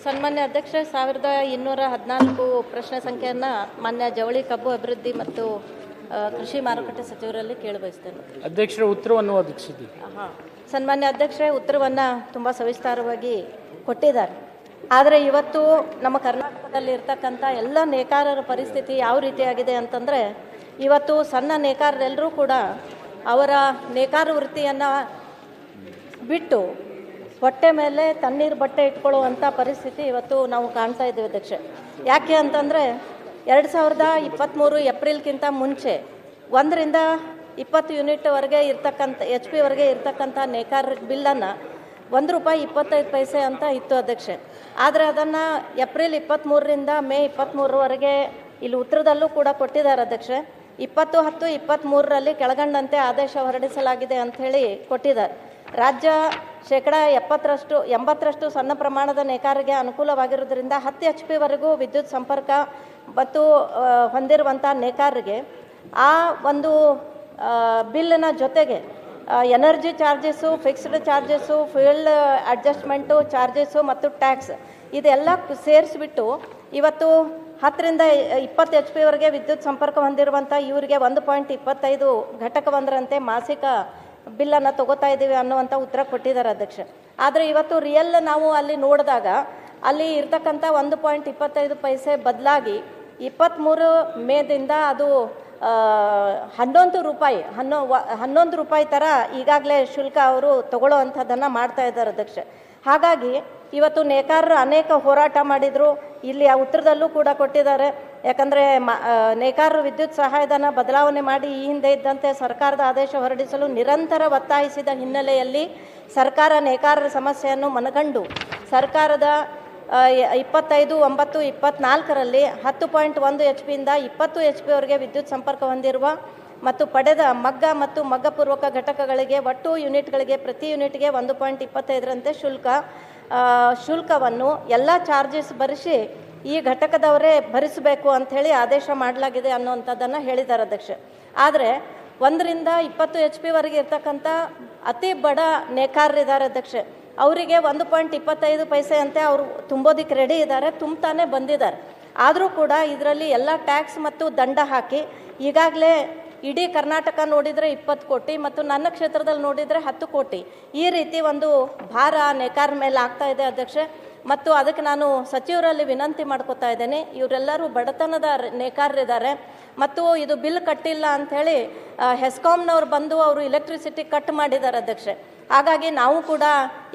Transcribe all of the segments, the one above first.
ಸನ್ಮಾನ್ಯ ಅಧ್ಯಕ್ಷರೇ, 1214 ಪ್ರಶ್ನೆ ಸಂಖ್ಯೆಯನ್ನು ಮಾನ್ಯ ಜವಳಿ ಕಬ್ಬು ಅಭಿವೃದ್ಧಿ ಮತ್ತು ಕೃಷಿ ಮಾರುಕಟ್ಟೆ ಸಚಿವರಲ್ಲಿ ಕೇಳಬಯಸ್ತೇನೆ. ಅಧ್ಯಕ್ಷರ ಉತ್ತರವನ್ನು ಒದಗಿಸಿದ್ದೀವಿ. ಸನ್ಮಾನ್ಯ ಅಧ್ಯಕ್ಷರೇ, ಉತ್ತರವನ್ನು ತುಂಬ ಸವಿಸ್ತಾರವಾಗಿ ಕೊಟ್ಟಿದ್ದಾರೆ. ಆದರೆ ಇವತ್ತು ನಮ್ಮ ಕರ್ನಾಟಕದಲ್ಲಿ ಇರ್ತಕ್ಕಂಥ ಎಲ್ಲ ನೇಕಾರರ ಪರಿಸ್ಥಿತಿ ಯಾವ ರೀತಿಯಾಗಿದೆ ಅಂತಂದರೆ, ಇವತ್ತು ಸಣ್ಣ ನೇಕಾರರೆಲ್ಲರೂ ಕೂಡ ಅವರ ನೇಕಾರ ವೃತ್ತಿಯನ್ನು ಬಿಟ್ಟು ಹೊಟ್ಟೆ ಮೇಲೆ ತಣ್ಣೀರು ಬಟ್ಟೆ ಇಟ್ಕೊಳ್ಳುವಂಥ ಪರಿಸ್ಥಿತಿ ಇವತ್ತು ನಾವು ಕಾಣ್ತಾ ಇದ್ದೀವಿ ಅಧ್ಯಕ್ಷೆ. ಯಾಕೆ ಅಂತಂದರೆ 2023 ಏಪ್ರಿಲ್ಗಿಂತ ಮುಂಚೆ 1ರಿಂದ 20 ಯೂನಿಟ್ವರೆಗೆ ಇರ್ತಕ್ಕಂಥ HP ವರೆಗೆ ಇರ್ತಕ್ಕಂಥ ನೇಕಾರ ಬಿಲ್ಲನ್ನು ₹1.25 ಅಂತ ಇತ್ತು ಅಧ್ಯಕ್ಷೆ. ಆದರೆ ಅದನ್ನು ಏಪ್ರಿಲ್ 23ರಿಂದ ಮೇ 23ರವರೆಗೆ ಇಲ್ಲಿ ಉತ್ತರದಲ್ಲೂ ಕೂಡ ಕೊಟ್ಟಿದ್ದಾರೆ ಅಧ್ಯಕ್ಷೆ. 20/10/23ರಲ್ಲಿ ಕೆಳಗಂಡಂತೆ ಆದೇಶ ಹೊರಡಿಸಲಾಗಿದೆ ಅಂಥೇಳಿ ಕೊಟ್ಟಿದ್ದಾರೆ. ರಾಜ್ಯ 80% ಸಣ್ಣ ಪ್ರಮಾಣದ ನೇಕಾರರಿಗೆ ಅನುಕೂಲವಾಗಿರೋದ್ರಿಂದ 10 HP ವರೆಗೂ ವಿದ್ಯುತ್ ಸಂಪರ್ಕ ಮತ್ತು ಹೊಂದಿರುವಂಥ ನೇಕಾರರಿಗೆ ಆ ಒಂದು ಬಿಲ್ಲಿನ ಜೊತೆಗೆ energy charges, fixed charges, fuel adjustment charges ಮತ್ತು ಟ್ಯಾಕ್ಸ್ ಇದೆಲ್ಲ ಸೇರಿಸ್ಬಿಟ್ಟು ಇವತ್ತು 10ರಿಂದ 20 HP ವರೆಗೆ ವಿದ್ಯುತ್ ಸಂಪರ್ಕ ಹೊಂದಿರುವಂಥ ಇವರಿಗೆ 1.25 ಘಟಕ ಒಂದರಂತೆ ಮಾಸಿಕ ಬಿಲ್ಲನ್ನು ತಗೋತಾ ಇದ್ದೀವಿ ಅನ್ನುವಂಥ ಉತ್ತರ ಕೊಟ್ಟಿದ್ದಾರೆ ಅಧ್ಯಕ್ಷ. ಆದರೆ ಇವತ್ತು ರಿಯಲ್ ನಾವು ಅಲ್ಲಿ ನೋಡಿದಾಗ ಅಲ್ಲಿ ಇರ್ತಕ್ಕಂಥ 1.25 ಬದಲಾಗಿ 23 ಮೇದಿಂದ ಅದು ₹11 ಥರ ಈಗಾಗಲೇ ಶುಲ್ಕ ಅವರು ತಗೊಳ್ಳೋ ಅಂಥದ್ದನ್ನು ಮಾಡ್ತಾ ಇದ್ದಾರೆ ಅಧ್ಯಕ್ಷ. ಹಾಗಾಗಿ ಇವತ್ತು ನೇಕಾರರು ಅನೇಕ ಹೋರಾಟ ಮಾಡಿದರು. ಇಲ್ಲಿ ಆ ಉತ್ತರದಲ್ಲೂ ಕೂಡ ಕೊಟ್ಟಿದ್ದಾರೆ. ಯಾಕಂದರೆ ನೇಕಾರರು ವಿದ್ಯುತ್ ಸಹಾಯಧನ ಬದಲಾವಣೆ ಮಾಡಿ ಈ ಹಿಂದೆ ಇದ್ದಂತೆ ಸರ್ಕಾರದ ಆದೇಶ ಹೊರಡಿಸಲು ನಿರಂತರ ಒತ್ತಾಯಿಸಿದ ಹಿನ್ನೆಲೆಯಲ್ಲಿ ಸರ್ಕಾರ ನೇಕಾರರ ಸಮಸ್ಯೆಯನ್ನು ಮನಗಂಡು ಸರ್ಕಾರದ 25/9/24ರಲ್ಲಿ 10.1 HP-ಯಿಂದ 20 HP-ವರೆಗೆ ವಿದ್ಯುತ್ ಸಂಪರ್ಕ ಹೊಂದಿರುವ ಮತ್ತು ಪಡೆದ ಮಗ್ಗ ಮತ್ತು ಮಗ್ಗಪೂರ್ವಕ ಘಟಕಗಳಿಗೆ ಒಟ್ಟು ಯೂನಿಟ್ಗಳಿಗೆ ಪ್ರತಿ ಯೂನಿಟ್ಗೆ 1.25ರಂತೆ ಶುಲ್ಕವನ್ನು ಎಲ್ಲ ಚಾರ್ಜಸ್ ಭರಿಸಿ ಈ ಘಟಕದವರೇ ಭರಿಸಬೇಕು ಅಂಥೇಳಿ ಆದೇಶ ಮಾಡಲಾಗಿದೆ ಅನ್ನುವಂಥದ್ದನ್ನು ಹೇಳಿದ್ದಾರೆ ಅಧ್ಯಕ್ಷ. ಆದರೆ 1ರಿಂದ 20 HP-ವರೆಗೆ ಇರ್ತಕ್ಕಂಥ ಅತಿ ಬಡ ನೇಕಾರರಿದ್ದಾರೆ ಅಧ್ಯಕ್ಷ. ಅವರಿಗೆ 1.25 ಅಂತೆ ಅವರು ತುಂಬೋದಕ್ಕೆ ರೆಡಿ ಇದ್ದಾರೆ, ತುಂಬತಾನೆ ಬಂದಿದ್ದಾರೆ. ಆದರೂ ಕೂಡ ಇದರಲ್ಲಿ ಎಲ್ಲ ಟ್ಯಾಕ್ಸ್ ಮತ್ತು ದಂಡ ಹಾಕಿ ಈಗಾಗಲೇ ಇಡೀ ಕರ್ನಾಟಕ ನೋಡಿದರೆ 20 ಕೋಟಿ ಮತ್ತು ನನ್ನ ಕ್ಷೇತ್ರದಲ್ಲಿ ನೋಡಿದರೆ 10 ಕೋಟಿ ಈ ರೀತಿ ಒಂದು ಭಾರ ನೇಕಾರ ಮೇಲೆ ಆಗ್ತಾ ಇದೆ ಅಧ್ಯಕ್ಷ. ಮತ್ತು ಅದಕ್ಕೆ ನಾನು ಸಚಿವರಲ್ಲಿ ವಿನಂತಿ ಮಾಡ್ಕೋತಾ ಇದ್ದೇನೆ, ಇವರೆಲ್ಲರೂ ಬಡತನದ ನೇಕಾರರಿದ್ದಾರೆ ಮತ್ತು ಇದು ಬಿಲ್ ಕಟ್ಟಿಲ್ಲ ಅಂಥೇಳಿ ಹೆಸ್ಕಾಮ್ನವ್ರು ಬಂದು ಅವರು ಎಲೆಕ್ಟ್ರಿಸಿಟಿ ಕಟ್ ಮಾಡಿದ್ದಾರೆ ಅಧ್ಯಕ್ಷ. ಹಾಗಾಗಿ ನಾವು ಕೂಡ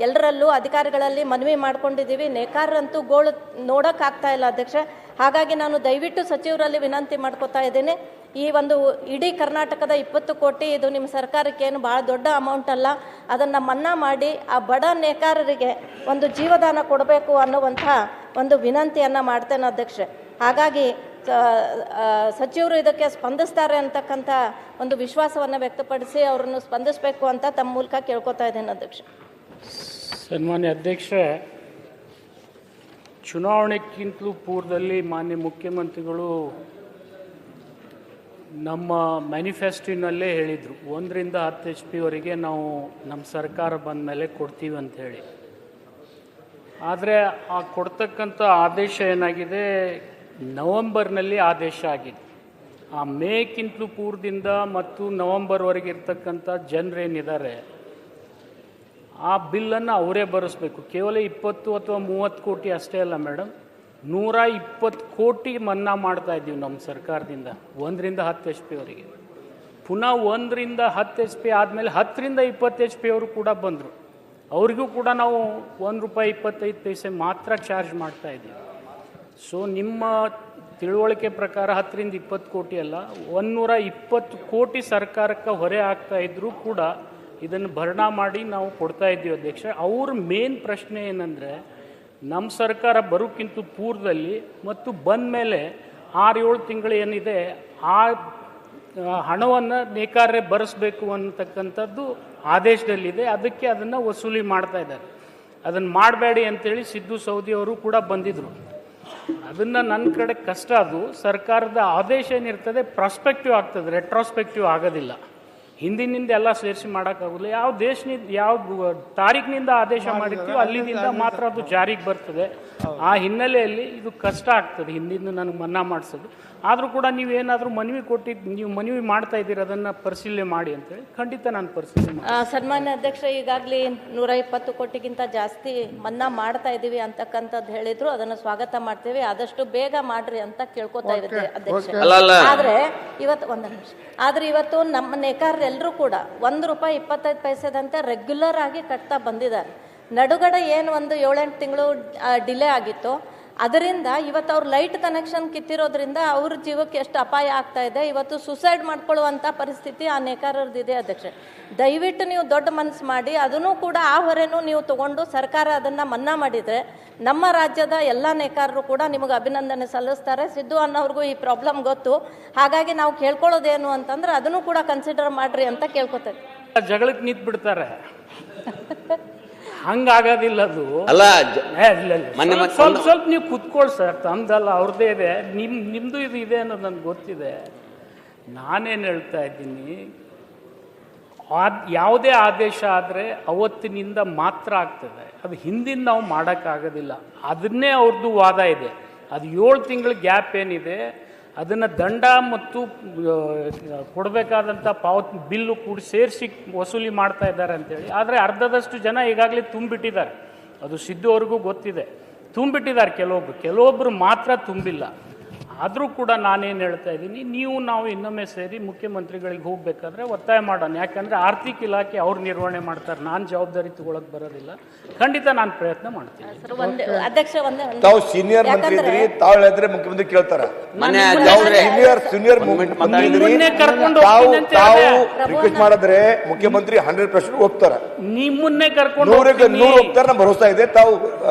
ಎಲ್ಲರಲ್ಲೂ ಅಧಿಕಾರಿಗಳಲ್ಲಿ ಮನವಿ ಮಾಡ್ಕೊಂಡಿದ್ದೀವಿ, ನೇಕಾರರಂತೂ ಗೋಳು ನೋಡೋಕ್ಕಾಗ್ತಾ ಇಲ್ಲ ಅಧ್ಯಕ್ಷ. ಹಾಗಾಗಿ ನಾನು ದಯವಿಟ್ಟು ಸಚಿವರಲ್ಲಿ ವಿನಂತಿ ಮಾಡ್ಕೋತಾ ಇದ್ದೀನಿ, ಈ ಒಂದು ಇಡೀ ಕರ್ನಾಟಕದ 20 ಕೋಟಿ ಇದು ನಿಮ್ಮ ಸರ್ಕಾರಕ್ಕೆ ಏನು ಭಾಳ ದೊಡ್ಡ ಅಮೌಂಟ್ ಅಲ್ಲ, ಅದನ್ನು ಮನ್ನಾ ಮಾಡಿ ಆ ಬಡ ನೇಕಾರರಿಗೆ ಒಂದು ಜೀವದಾನ ಕೊಡಬೇಕು ಅನ್ನುವಂಥ ಒಂದು ವಿನಂತಿಯನ್ನು ಮಾಡ್ತೇನೆ ಅಧ್ಯಕ್ಷ. ಹಾಗಾಗಿ ಸಚಿವರು ಇದಕ್ಕೆ ಸ್ಪಂದಿಸ್ತಾರೆ ಅಂತಕ್ಕಂಥ ಒಂದು ವಿಶ್ವಾಸವನ್ನು ವ್ಯಕ್ತಪಡಿಸಿ ಅವರನ್ನು ಸ್ಪಂದಿಸಬೇಕು ಅಂತ ತಮ್ಮ ಮೂಲಕ ಕೇಳ್ಕೊತಾ ಇದ್ದೇನೆ ಅಧ್ಯಕ್ಷ. ಸನ್ಮಾನ್ಯ ಅಧ್ಯಕ್ಷ, ಚುನಾವಣೆಗಿಂತಲೂ ಪೂರ್ವದಲ್ಲಿ ಮಾನ್ಯ ಮುಖ್ಯಮಂತ್ರಿಗಳು ನಮ್ಮ ಮ್ಯಾನಿಫೆಸ್ಟೋನಲ್ಲೇ ಹೇಳಿದರು 1ರಿಂದ 10 HP-ವರೆಗೆ ನಾವು ನಮ್ಮ ಸರ್ಕಾರ ಬಂದ ಮೇಲೆ ಕೊಡ್ತೀವಿ ಅಂಥೇಳಿ. ಆದರೆ ಆ ಕೊಡ್ತಕ್ಕಂಥ ಆದೇಶ ಏನಾಗಿದೆ, ನವಂಬರ್ನಲ್ಲಿ ಆದೇಶ ಆಗಿದೆ. ಆ ಮೇಕ್ಕಿಂತಲೂ ಪೂರ್ವದಿಂದ ಮತ್ತು ನವಂಬರ್ವರೆಗೆ ಇರ್ತಕ್ಕಂಥ ಜನರೇನಿದ್ದಾರೆ ಆ ಬಿಲ್ಲನ್ನು ಅವರೇ ಭರಿಸ್ಬೇಕು. ಕೇವಲ 20 ಅಥವಾ 30 ಕೋಟಿ ಅಷ್ಟೇ ಅಲ್ಲ ಮೇಡಮ್, 120 ಕೋಟಿ ಮನ್ನಾ ಮಾಡ್ತಾ ಇದ್ದೀವಿ ನಮ್ಮ ಸರ್ಕಾರದಿಂದ 1ರಿಂದ 10 HP-ವರೆಗೆ. ಪುನಃ 1ರಿಂದ 10 HP ಆದಮೇಲೆ 10ರಿಂದ 20 HP-ಅವರು ಕೂಡ ಬಂದರು. ಅವ್ರಿಗೂ ಕೂಡ ನಾವು ₹1.25 ಮಾತ್ರ ಚಾರ್ಜ್ ಮಾಡ್ತಾ ಇದ್ದೀವಿ. ಸೊ ನಿಮ್ಮ ತಿಳುವಳಿಕೆ ಪ್ರಕಾರ 10ರಿಂದ 20 ಕೋಟಿ ಅಲ್ಲ, 120 ಕೋಟಿ ಸರ್ಕಾರಕ್ಕೆ ಹೊರೆ ಆಗ್ತಾ ಇದ್ದರೂ ಕೂಡ ಇದನ್ನು ಭರಣಾ ಮಾಡಿ ನಾವು ಕೊಡ್ತಾ ಇದ್ದೀವಿ ಅಧ್ಯಕ್ಷ. ಅವ್ರ ಮೇನ್ ಪ್ರಶ್ನೆ ಏನಂದರೆ, ನಮ್ಮ ಸರ್ಕಾರ ಬರೋಕ್ಕಿಂತ ಪೂರ್ವದಲ್ಲಿ ಮತ್ತು ಬಂದ ಮೇಲೆ 6-7 ತಿಂಗಳು ಏನಿದೆ ಆ ಹಣವನ್ನು ನೇಕಾರರೇ ಭರಿಸಬೇಕು ಅನ್ನತಕ್ಕಂಥದ್ದು ಆದೇಶದಲ್ಲಿದೆ. ಅದಕ್ಕೆ ಅದನ್ನು ವಸೂಲಿ ಮಾಡ್ತಾ ಇದ್ದಾರೆ. ಅದನ್ನು ಮಾಡಬೇಡಿ ಅಂತೇಳಿ ಸಿದ್ದು ಸೌದಿ ಅವರು ಕೂಡ ಬಂದಿದ್ದರು. ಅದನ್ನು ನನ್ನ ಕಡೆ ಕಷ್ಟ. ಅದು ಸರ್ಕಾರದ ಆದೇಶ ಏನಿರ್ತದೆ ಪ್ರಾಸ್ಪೆಕ್ಟಿವ್ ಆಗ್ತದೆ, ರೆಟ್ರಾಸ್ಪೆಕ್ಟಿವ್ ಆಗೋದಿಲ್ಲ. ಹಿಂದಿನಿಂದ ಎಲ್ಲ ಸೇರಿಸಿ ಮಾಡೋಕ್ಕಾಗೋದಿಲ್ಲ. ಯಾವ ದೇಶನಿಂದ ಯಾವ ತಾರೀಕಿನಿಂದ ಆದೇಶ ಮಾಡಿರ್ತೀವೋ ಅಲ್ಲಿಂದ ಮಾತ್ರ ಅದು ಜಾರಿಗೆ ಬರ್ತದೆ. ಆ ಹಿನ್ನೆಲೆಯಲ್ಲಿ ಇದು ಕಷ್ಟ ಆಗ್ತದೆ ಹಿಂದಿಂದ ನನಗೆ ಮನ್ನಾ ಮಾಡಿಸೋದು. ಆದರೂ ಕೂಡ ನೀವೇನಾದರೂ ಮನವಿ ಕೊಟ್ಟಿದ್ದು, ನೀವು ಮನವಿ ಮಾಡ್ತಾ ಇದ್ದೀರಿ, ಅದನ್ನು ಪರಿಶೀಲನೆ ಮಾಡಿ ಅಂತೇಳಿ ಖಂಡಿತ ನಾನು ಪರಿಶೀಲನೆ ಮಾಡಿ. ಸನ್ಮಾನ್ಯ ಅಧ್ಯಕ್ಷ, ಈಗಾಗಲೇ 120 ಕೋಟಿಗಿಂತ ಜಾಸ್ತಿ ಮನ್ನಾ ಮಾಡ್ತಾ ಇದ್ದೀವಿ ಅಂತಕ್ಕಂಥದ್ದು ಹೇಳಿದ್ರು. ಅದನ್ನು ಸ್ವಾಗತ ಮಾಡ್ತೀವಿ. ಆದಷ್ಟು ಬೇಗ ಮಾಡ್ರಿ ಅಂತ ಕೇಳ್ಕೊತಾ ಇರುತ್ತೆ ಅಧ್ಯಕ್ಷ. ಆದ್ರೆ ಇವತ್ತು ನಮ್ಮ ನೇಕಾರರೆಲ್ಲರೂ ಕೂಡ ₹1.25 ರೆಗ್ಯುಲರ್ ಆಗಿ ಕಟ್ತಾ ಬಂದಿದ್ದಾರೆ. ನಡುಗಡೆ ಏನು ಒಂದು 7-8 ತಿಂಗಳು ಡಿಲೇ ಆಗಿತ್ತು, ಅದರಿಂದ ಇವತ್ತು ಅವ್ರ ಲೈಟ್ ಕನೆಕ್ಷನ್ ಕಿತ್ತಿರೋದ್ರಿಂದ ಅವ್ರ ಜೀವಕ್ಕೆ ಎಷ್ಟು ಅಪಾಯ ಆಗ್ತಾ ಇದೆ. ಇವತ್ತು ಸುಸೈಡ್ ಮಾಡ್ಕೊಳ್ಳುವಂಥ ಪರಿಸ್ಥಿತಿ ಆ ನೇಕಾರರದಿದೆ ಅಧ್ಯಕ್ಷ. ದಯವಿಟ್ಟು ನೀವು ದೊಡ್ಡ ಮನಸ್ಸು ಮಾಡಿ ಅದನ್ನು ಕೂಡ ಆ ಹೊರೆನೂ ನೀವು ತಗೊಂಡು ಸರ್ಕಾರ ಅದನ್ನು ಮನ್ನಾ ಮಾಡಿದರೆ ನಮ್ಮ ರಾಜ್ಯದ ಎಲ್ಲ ನೇಕಾರರು ಕೂಡ ನಿಮಗೆ ಅಭಿನಂದನೆ ಸಲ್ಲಿಸ್ತಾರೆ. ಸಿದ್ದು ಅನ್ನೋರ್ಗೂ ಈ ಪ್ರಾಬ್ಲಮ್ ಗೊತ್ತು. ಹಾಗಾಗಿ ನಾವು ಕೇಳ್ಕೊಳ್ಳೋದೇನು ಅಂತಂದ್ರೆ ಅದನ್ನು ಕೂಡ ಕನ್ಸಿಡರ್ ಮಾಡ್ರಿ ಅಂತ ಕೇಳ್ಕೊತೇವೆ. ಜಗಳಕ್ಕೆ ನಿಂತು ಬಿಡ್ತಾರೆ, ಹಂಗಾಗೋದಿಲ್ಲ ಅದು. ಅಲ್ಲ, ಸ್ವಲ್ಪ ನೀವು ಕುತ್ಕೊಳ್ಳಿ ಸರ್, ತಮ್ದಲ್ಲ ಅವ್ರದ್ದೇ ಇದೆ, ನಿಮ್ದು ಇದು ಇದೆ ಅನ್ನೋದು ನನಗೆ ಗೊತ್ತಿದೆ. ನಾನೇನು ಹೇಳ್ತಾ ಇದ್ದೀನಿ, ಯಾವುದೇ ಆದೇಶ ಆದರೆ ಅವತ್ತಿನಿಂದ ಮಾತ್ರ ಆಗ್ತದೆ, ಅದು ಹಿಂದಿಂದ ನಾವು ಮಾಡೋಕ್ಕಾಗೋದಿಲ್ಲ. ಅದನ್ನೇ ಅವ್ರದ್ದು ವಾದ ಇದೆ. ಅದು 7 ತಿಂಗಳ ಗ್ಯಾಪ್ ಏನಿದೆ ಅದನ್ನು ದಂಡ ಮತ್ತು ಕೊಡಬೇಕಾದಂಥ ಪಾವತಿ ಬಿಲ್ಲು ಕೂಡ ಸೇರಿಸಿ ವಸೂಲಿ ಮಾಡ್ತಾ ಇದ್ದಾರೆ ಅಂತೇಳಿ. ಆದರೆ ಅರ್ಧದಷ್ಟು ಜನ ಈಗಾಗಲೇ ತುಂಬಿಟ್ಟಿದ್ದಾರೆ, ಅದು ಸಿದ್ದು ಅವ್ರಿಗೂ ಗೊತ್ತಿದೆ. ತುಂಬಿಟ್ಟಿದ್ದಾರೆ ಕೆಲವೊಬ್ಬರು ಮಾತ್ರ ತುಂಬಿಲ್ಲ. ಆದರೂ ಕೂಡ ನಾನೇನು ಹೇಳ್ತಾ ಇದ್ದೀನಿ, ನಾವು ಇನ್ನೊಮ್ಮೆ ಸೇರಿ ಮುಖ್ಯಮಂತ್ರಿಗಳಿಗೆ ಹೋಗಬೇಕಾದ್ರೆ ಒತ್ತಾಯ ಮಾಡೋಣ. ಯಾಕಂದರೆ ಆರ್ಥಿಕ ಇಲಾಖೆ ಅವ್ರು ನಿರ್ವಹಣೆ ಮಾಡ್ತಾರೆ, ನಾನು ಜವಾಬ್ದಾರಿ ತಗೊಳಕ್ಕೆ ಬರೋದಿಲ್ಲ. ಖಂಡಿತ ನಾನು ಪ್ರಯತ್ನ ಮಾಡ್ತೀನಿ. ತಾವು ಸೀನಿಯರ್ ಮಂತ್ರಿ ಇದ್ರಿ, ತಾವು ಹೇಳಿದ್ರೆ ಮುಖ್ಯಮಂತ್ರಿ ಕೇಳ್ತಾರ. ಸೀನಿಯರ್ ರಿಕ್ವೆಸ್ಟ್ ಮಾಡಿದ್ರೆ ಮುಖ್ಯಮಂತ್ರಿ 100% ಒಪ್ತಾರ. ನಿಮ್ಮನ್ನೇ ಕರ್ಕೊಂಡು 100 ಒಪ್ತಾರ, ನಮ್ಮ ಭರೋಸಾ ಇದೆ. ತಾವು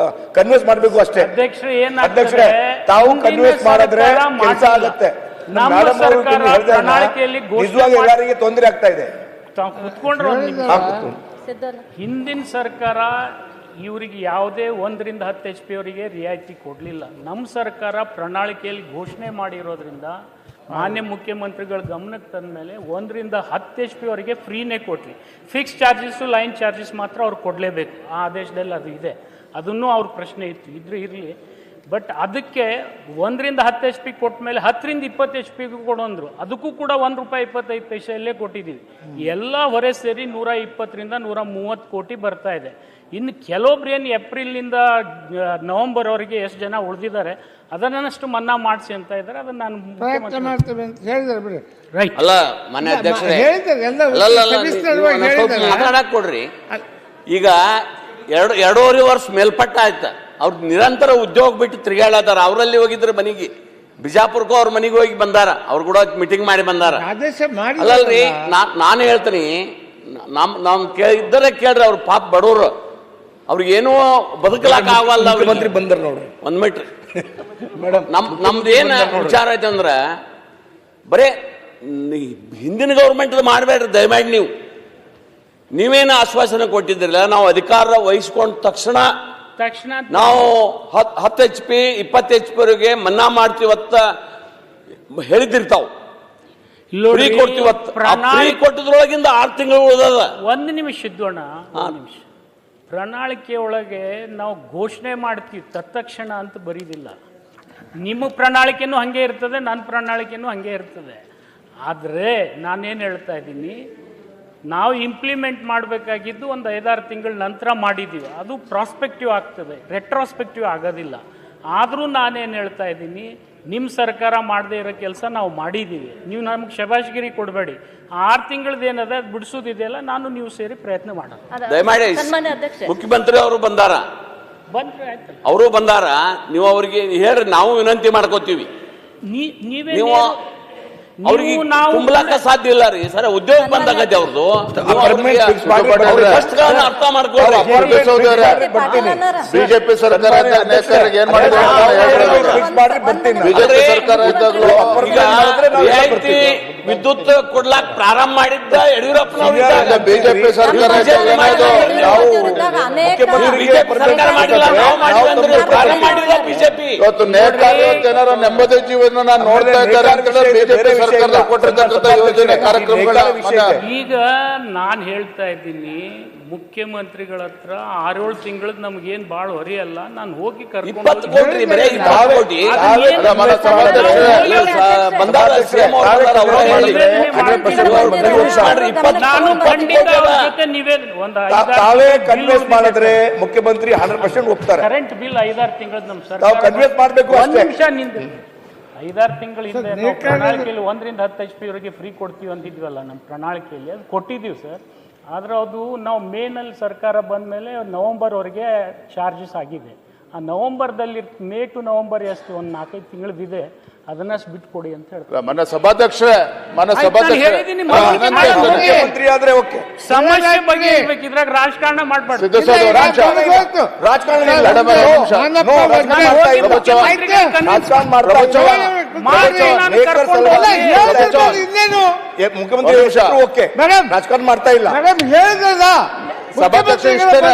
ಕನ್ವಿನ್ಸ್ ಮಾಡಬೇಕು ಅಷ್ಟೇ ಅಧ್ಯಕ್ಷರೇ. ತಾವು ಕನ್ವಿನ್ಸ್ ಮಾಡಿದ್ರೆ ಕೆಲಸ ಆಗುತ್ತೆ. ನಿಜವಾಗಿ ಎಲ್ಲರಿಗೆ ತೊಂದರೆ ಆಗ್ತಾ ಇದೆ. ಹಿಂದಿನ ಸರ್ಕಾರ ಇವರಿಗೆ ಯಾವುದೇ 1 ರಿಂದ 10 HP ಅವರಿಗೆ ರಿಯಾಯಿತಿ ಕೊಡಲಿಲ್ಲ. ನಮ್ಮ ಸರ್ಕಾರ ಪ್ರಣಾಳಿಕೆಯಲ್ಲಿ ಘೋಷಣೆ ಮಾಡಿರೋದ್ರಿಂದ ಮಾನ್ಯ ಮುಖ್ಯಮಂತ್ರಿಗಳ ಗಮನಕ್ಕೆ ತಂದ ಮೇಲೆ 1 ರಿಂದ 10 HP ಅವರಿಗೆ ಫ್ರೀನೇ ಕೊಟ್ರಿ. ಫಿಕ್ಸ್ ಚಾರ್ಜಸ್ಸು, ಲೈನ್ ಚಾರ್ಜಸ್ ಮಾತ್ರ ಅವ್ರು ಕೊಡಲೇಬೇಕು. ಆ ಆದೇಶದಲ್ಲಿ ಅದು ಇದೆ. ಅದನ್ನು ಅವ್ರ ಪ್ರಶ್ನೆ ಇತ್ತು, ಇರಲಿ. ಬಟ್ ಅದಕ್ಕೆ 1 ರಿಂದ 10 HP ಕೊಟ್ಟ ಮೇಲೆ 10 ರಿಂದ 20 HP ಕೊಡೋಂದ್ರು. ಅದಕ್ಕೂ ಕೂಡ ₹1.25 ಕೊಟ್ಟಿದ್ದೀವಿ. ಎಲ್ಲ ಹೊರೆ ಸೇರಿ 120 ರಿಂದ 130 ಕೋಟಿ ಬರ್ತಾ ಇದೆ. ಇನ್ನು ಕೆಲವೊಬ್ರು ಏನು ಏಪ್ರಿಲ್ನಿಂದ ನವೆಂಬರ್ವರೆಗೆ ಎಷ್ಟು ಜನ ಉಳಿದಿದ್ದಾರೆ ಅದನ್ನಷ್ಟು ಮನ್ನಾ ಮಾಡಿಸಿ ಅಂತ ಇದ್ದಾರೆ. ಅದನ್ನು ನಾನು ರೈಟ್ ಅಲ್ಲ ಮನೆ ಅಧ್ಯಕ್ಷರೇ ಮಾತಾಡಕ್ ಕೊಡ್ರಿ. ಈಗ 2.5 ವರ್ಷ ಮೇಲ್ಪಟ್ಟ ಆಯ್ತಾ, ಅವ್ರು ನಿರಂತರ ಉದ್ಯೋಗ ಬಿಟ್ಟು ತಿರುಗಾಡತಾರ. ಅವರಲ್ಲಿ ಹೋಗಿದ್ರೆ ಮನೆಗೆ, ಬಿಜಾಪುರಕ್ಕೂ ಅವ್ರ ಮನೆಗೆ ಹೋಗಿ ಬಂದಾರ, ಅವ್ರು ಕೂಡ ಮೀಟಿಂಗ್ ಮಾಡಿ ಬಂದಾರ. ಅಲ್ಲಲ್ರಿ, ನಾನು ಹೇಳ್ತೀನಿ, ನಮ್ ಇದ್ದರೇ ಕೇಳ್ರಿ, ಅವ್ರು ಪಾಪ ಬಡವರು, ಅವ್ರಿಗೇನೋ ಬದುಕಲಾಕ ಆಗವಲ್ಲ. ಮುಖ್ಯಮಂತ್ರಿ ಬಂದಾರ ನೋಡ್ರಿ, 1 ಮೀಟ್ರ್ ಮೇಡಮ್. ನಮ್ದು ಏನ್ ವಿಚಾರ ಐತೆ ಅಂದ್ರೆ, ಬರೇ ಹಿಂದಿನ ಗೌರ್ಮೆಂಟ್ ಮಾಡಬೇಡ್ರಿ ದಯಮಾಡಿ. ನೀವೇನು ಆಶ್ವಾಸನೆ ಕೊಟ್ಟಿದ್ರಲ್ಲ, ನಾವು ಅಧಿಕಾರ ವಹಿಸ್ಕೊಂಡ ತಕ್ಷಣ ನಾವು 10 HP 20 HP ವರೆಗೆ ಮನ್ನಾ ಮಾಡ್ತೀವತ್ತ ಹೇಳಿದಿರ್ತಾವ, ಫ್ರೀ ಕೊಡ್ತೀವತ್ತ. ಫ್ರೀ ಕೊಟ್ಟಿದ್ರೊಳಗಿಂದ 6 ತಿಂಗಳು ಉಳಿದದ. 1 ನಿಮಿಷ ಇದ್ದೋಣ, 1 ನಿಮಿಷ. ಪ್ರಣಾಳಿಕೆ ಒಳಗೆ ನಾವು ಘೋಷಣೆ ಮಾಡ್ತೀವಿ, ತತ್ಕ್ಷಣ ಅಂತ ಬರೀದಿಲ್ಲ. ನಿಮ್ಮ ಪ್ರಣಾಳಿಕೆನೂ ಹಾಗೆ ಇರ್ತದೆ, ನನ್ನ ಪ್ರಣಾಳಿಕೆನೂ ಹಾಗೆ ಇರ್ತದೆ. ಆದರೆ ನಾನೇನು ಹೇಳ್ತಾ ಇದ್ದೀನಿ, ನಾವು ಇಂಪ್ಲಿಮೆಂಟ್ ಮಾಡಬೇಕಾಗಿದ್ದು ಒಂದು 5-6 ತಿಂಗಳ ನಂತರ ಮಾಡಿದ್ದೀವಿ. ಅದು ಪ್ರಾಸ್ಪೆಕ್ಟಿವ್ ಆಗ್ತದೆ, ರೆಟ್ರೋಸ್ಪೆಕ್ಟಿವ್ ಆಗೋದಿಲ್ಲ. ಆದರೂ ನಾನೇನು ಹೇಳ್ತಾ ಇದ್ದೀನಿ, ನಿಮ್ಮ ಸರ್ಕಾರ ಮಾಡದೇ ಇರೋ ಕೆಲಸ ನಾವು ಮಾಡಿದ್ದೀವಿ. ನೀವು ನಮ್ಗೆ ಶಬಾಷ್ಗಿರಿ ಕೊಡಬೇಡಿ. 6 ತಿಂಗಳದ್ದು ಏನದ ಅದು ಬಿಡಿಸೋದಿದೆಯಲ್ಲ, ನಾನು ನೀವು ಸೇರಿ ಪ್ರಯತ್ನ ಮಾಡೋಣ. ದಯಮಾಡಿ ಮುಖ್ಯಮಂತ್ರಿ ಅವರು ಬಂದಾರ, ಬಂದ್ರೆ ಆಯ್ತು, ಅವರು ಬಂದಾರ, ನೀವು ಅವ್ರಿಗೆ ಹೇಳ್ರಿ, ನಾವು ವಿನಂತಿ ಮಾಡ್ಕೋತೀವಿ. ನೀವು ಅವ್ರಿಗೆ ತುಂಬಲಾಕ ಸಾಧ್ಯ ಇಲ್ಲ ರೀ ಸರ್. ಉದ್ಯೋಗ ಬಂದಾಗತ್ತೆ ಅವ್ರದ್ದು, ಅರ್ಥ ಮಾಡ್ಕೊಳ್ಳಿ. ಬಿಜೆಪಿ ಸರ್ಕಾರ ರಿಯಾಯಿತಿ ವಿದ್ಯುತ್ ಕೊಡ್ಲಾಕ ಪ್ರಾರಂಭ ಮಾಡಿದ್ದ ಯಡಿಯೂರಪ್ಪನವ್ರ. ಬಿಜೆಪಿ ಸರ್ಕಾರ ಬಿಜೆಪಿ ಸರ್ಕಾರ ಮಾಡಿಲ್ಲ, ನಾವು ಮಾಡಿಲ್ಲ, ಪ್ರಾರಂಭ ಮಾಡಿಲ್ಲ ಬಿಜೆಪಿ. ಇವತ್ತು ನೇಕಾರರು ಏನಾರ ನೆಮ್ಮದಿ ಜೀವನ ನೋಡ್ತಾ ಇದ್ದಾರೆ ಅಂತ ಬಿಜೆಪಿ ಸರ್ಕಾರ ಕೊಟ್ಟಿರ್ತಕ್ಕಂಥ ಯೋಜನೆ ಕಾರ್ಯಕ್ರಮಗಳ ಈಗ ನಾನು ಹೇಳ್ತಾ ಇದ್ದೀನಿ ಮುಖ್ಯಮಂತ್ರಿಗಳ ಹತ್ರ 6-7 ತಿಂಗಳದ್ ನಮ್ಗೇನ್ ಬಾಳ ಹೊರಿ ಅಲ್ಲ, ನಾನು ಹೋಗಿ 20 ಕೋಟಿ ಬರೀ 20 ಕೋಟಿ ನಾನು ಖಂಡಿತ ಅವ್ರ ಜೊತೆ ನೀವೇ ಒಂದು ತಾವೇ ಕನ್ವಿನ್ಸ್ ಮಾಡಿದ್ರೆ ಮುಖ್ಯಮಂತ್ರಿ 100% ಒಪ್ತಾರೆ. ಕರೆಂಟ್ ಬಿಲ್ 5-6 ತಿಂಗಳದ್ ನಮ್ ನಾವು ಸರ್ಕಾರ ಕನ್ವಿನ್ಸ್ ಮಾಡಬೇಕು ಒಂದ್ ಅಷ್ಟೇ. ನಿಮಿಷ ನಿಂದು 5-6 ತಿಂಗಳಿಂದ ನಾವು ಪ್ರಣಾಳಿಕೆಯಲ್ಲಿ 1ರಿಂದ 10 HP ವರೆಗೆ ಫ್ರೀ ಕೊಡ್ತೀವಿ ಅಂತಿದ್ವಲ್ಲ ನಮ್ಮ ಪ್ರಣಾಳಿಕೆಯಲ್ಲಿ, ಅದು ಕೊಟ್ಟಿದ್ದೀವಿ ಸರ್. ಆದ್ರೆ ಅದು ನಾವು ಮೇನಲ್ಲಿ ಸರ್ಕಾರ ಬಂದ ಮೇಲೆ ನವಂಬರ್ವರೆಗೆ ಚಾರ್ಜಸ್ ಆಗಿದೆ. ಆ ನವಂಬರ್ದಲ್ಲಿ ಮೇ ಟು ನವಂಬರ್ ಎಷ್ಟು ಒಂದು 4-5 ತಿಂಗಳದಿದೆ, ಅದನ್ನಷ್ಟು ಬಿಟ್ಕೊಡಿ ಅಂತ ಹೇಳ್ತಾರೆ. ಮನೆ ಸಭಾಧ್ಯಕ್ಷರೇ ಮುಖ್ಯಮಂತ್ರಿ ಆದ್ರೆ ಓಕೆ. ಸಮಸ್ಯೆ ಬಗ್ಗೆ ಇದ್ರಾಗ ರಾಜಕಾರಣ ಮಾಡ್ಬಾರ್ದು. ಮುಖ್ಯಮಂತ್ರಿ ಓಕೆ, ರಾಜಕಾರಣ ಮಾಡ್ತಾ ಇಲ್ಲ. ಸಭಾಧ್ಯಕ್ಷ ಇಷ್ಟೇನೆ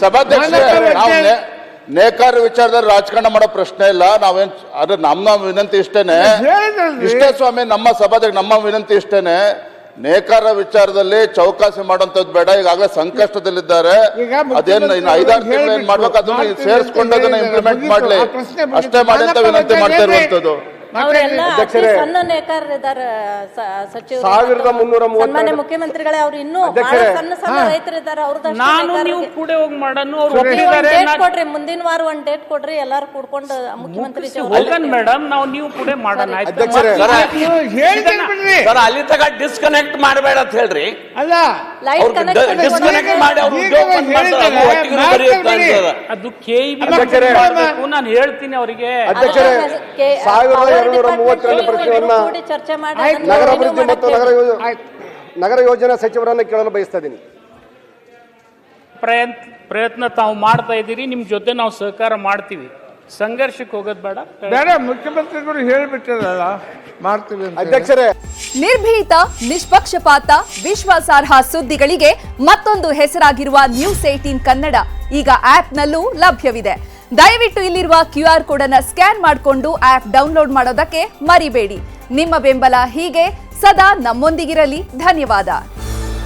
ಸಭಾಧ್ಯಕ್ಷರೇ, ನಾವು ನೇಕಾರ ವಿಚಾರದಲ್ಲಿ ರಾಜಕಾರಣ ಮಾಡೋ ಪ್ರಶ್ನೆ ಇಲ್ಲ. ನಾವೇನ್ ಅದ್ರ ನಮ್ಮ ವಿನಂತಿ ಇಷ್ಟೇ ಸ್ವಾಮಿ, ನಮ್ಮ ಸಭಾಧ್ಯಕ್ಷ ನಮ್ಮ ವಿನಂತಿ ಇಷ್ಟೇನೆ, ನೇಕಾರ ವಿಚಾರದಲ್ಲಿ ಚೌಕಾಸಿ ಮಾಡುವಂತದ್ದು ಬೇಡ. ಈಗಾಗಲೇ ಸಂಕಷ್ಟದಲ್ಲಿದ್ದಾರೆ, ಅದೇನು ಇನ್ನು 5-6 ತಿಂಗಳು ಏನ್ ಮಾಡ್ಬೇಕು ಅದನ್ನ ಸೇರಿಸ್ಕೊಂಡು ಅದನ್ನ ಇಂಪ್ಲಿಮೆಂಟ್ ಮಾಡ್ಲಿ, ಅಷ್ಟೇ ಮಾಡಿ ಅಂತ ವಿನಂತಿ ಮಾಡ್ತಾ ಇರುವಂತದ್ದು. ಸಣ್ಣ ನೇಕಾರರಿದ್ದಾರೆ ಸಚಿವರು, 1330 ಸನ್ಮಾನ್ಯ ಮುಖ್ಯಮಂತ್ರಿಗಳೇ, ಅವ್ರು ಇನ್ನೂ ಸಣ್ಣ ಸಣ್ಣ ರೈತರಿದ್ದಾರೆ. ನಾನು ನೀವು ಕೂಡ ಹೋಗಿ ಮಾಡೋಣ. ಕೊಡ್ರಿ, ಮುಂದಿನ ವಾರ ಒಂದ್ ಡೇಟ್ ಕೊಡ್ರಿ, ಎಲ್ಲಾರು ಕೂಡ್ಕೊಂಡು ಮುಖ್ಯಮಂತ್ರಿ ಮೇಡಮ್ ನಾವು ನೀವು ಕೂಡ ಮಾಡೋಣ. ಅಲ್ಲಿ ತಗ ಡಿಸ್ಕನೆಕ್ಟ್ ಮಾಡಬೇಡ ಅಂತ ಹೇಳ್ರಿ. ಲೈಟ್ ಡಿಸ್ಕನೆಕ್ಟ್ ಮಾಡಿ ಅದು KEB ನಾನು ಹೇಳ್ತೀನಿ ಅವರಿಗೆ. 1232 ಪ್ರಶ್ನೆಯನ್ನ ಚರ್ಚೆ ಮಾಡಿ ನಗರಾಭಿವೃದ್ಧಿ ಮತ್ತು ನಗರ ಯೋಜನಾ ಸಚಿವರನ್ನು ಕೇಳಲು ಬಯಸ್ತಾ ಇದ್ದೀನಿ. ಪ್ರಯತ್ನ ತಾವು ಮಾಡ್ತಾ ಇದ್ದೀರಿ, ನಿಮ್ ಜೊತೆ ನಾವು ಸಹಕಾರ ಮಾಡ್ತೀವಿ. ಸಂಘರ್ಷಕ್ಕೆ ಹೋಗೋದು ಬೇಡ. ಮುಖ್ಯಮಂತ್ರಿಗಳು ಹೇಳಿಬಿಟ್ಟಿರಲ್ಲ, ಮಾಡ್ತೀವಿ. ಅಧ್ಯಕ್ಷರೇ, ನಿರ್ಭೀತ, ನಿಷ್ಪಕ್ಷಪಾತ, ವಿಶ್ವಾಸಾರ್ಹ ಸುದ್ದಿಗಳಿಗೆ ಮತ್ತೊಂದು ಹೆಸರಾಗಿರುವ ನ್ಯೂಸ್ 18 ಕನ್ನಡ ಈಗ ಆಪ್ನಲ್ಲೂ ಲಭ್ಯವಿದೆ. ದಯವಿಟ್ಟು ಇಲ್ಲಿರುವ QR ಕೋಡ್ ಅನ್ನು ಸ್ಕ್ಯಾನ್ ಮಾಡಿಕೊಂಡು ಆಪ್ ಡೌನ್ಲೋಡ್ ಮಾಡೋದಕ್ಕೆ ಮರಿಬೇಡಿ. ನಿಮ್ಮ ಬೆಂಬಲ ಹೀಗೆ ಸದಾ ನಮ್ಮೊಂದಿಗಿರಲಿ. ಧನ್ಯವಾದ.